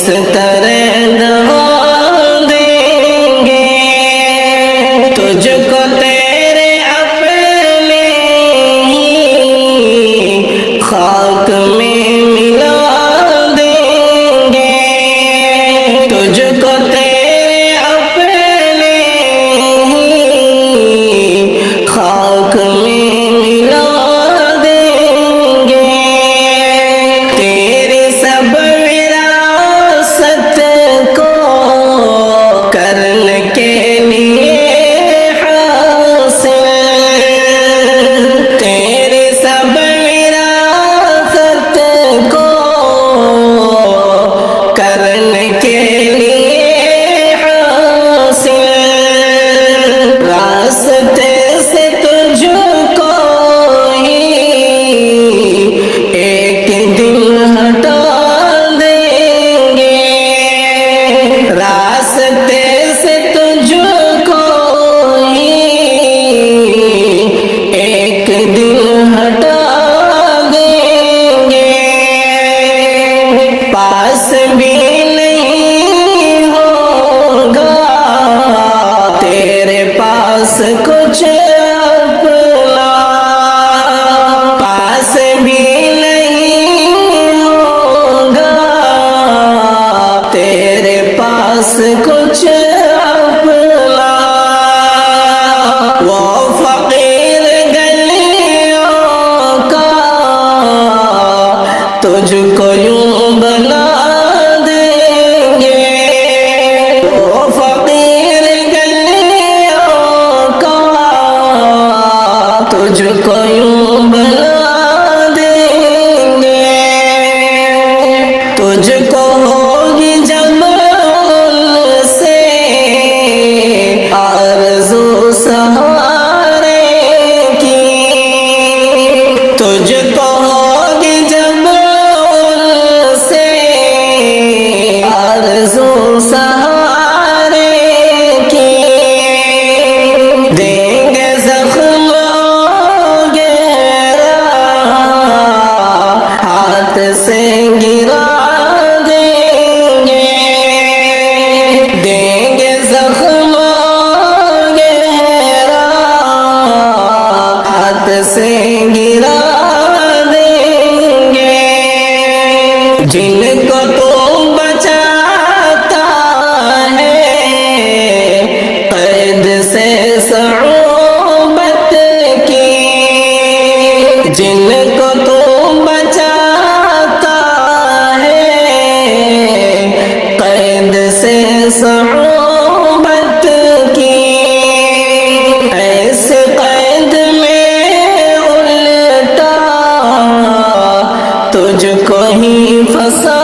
طرح دعا دیں گے تجھ کو تیرے اپنے ہی خاک میں ملا دیں گے تجھ کو تیرے اپنے ہی خاک میں ملا دیں گے تیرے سب وراثت کو کرنے کے لیے حاصل تیرے سب وراثت کو کرنے کے لیے حاصل راستے سے تجھ کو ہی ایک دن ہٹا دیں گے راستے سے تجھ کو ہی ایک دن ہٹا دیں گے پاس بھی نہیں ہوگا تیرے پاس کچھ اپنا پاس بھی نہیں ہوگا تیرے پاس کچھ اپنا وہ فقیر گلیوں کا تجھ کو یوں بنا دیں گے وہ فقیر گلیوں کا تجھ کو یوں بنا دیں گے تجھ کو ہوگی جب ان سے آرزو سہارے کی تجھ کو ہوگی جب ان سے آرزو سہارے کی دیں گے زخم وغیرہ ہاتھ سے گرا دیں گے دیں گے زخم وغیرہ ہاتھ سے گرا دیں گے جن کو تو بچاتا ہے قید سے صعوبت کی جن کو تو بچاتا ہے قید سے صعوبت کی ایسے قید میں الٹا تجھ کو ہی پھنسا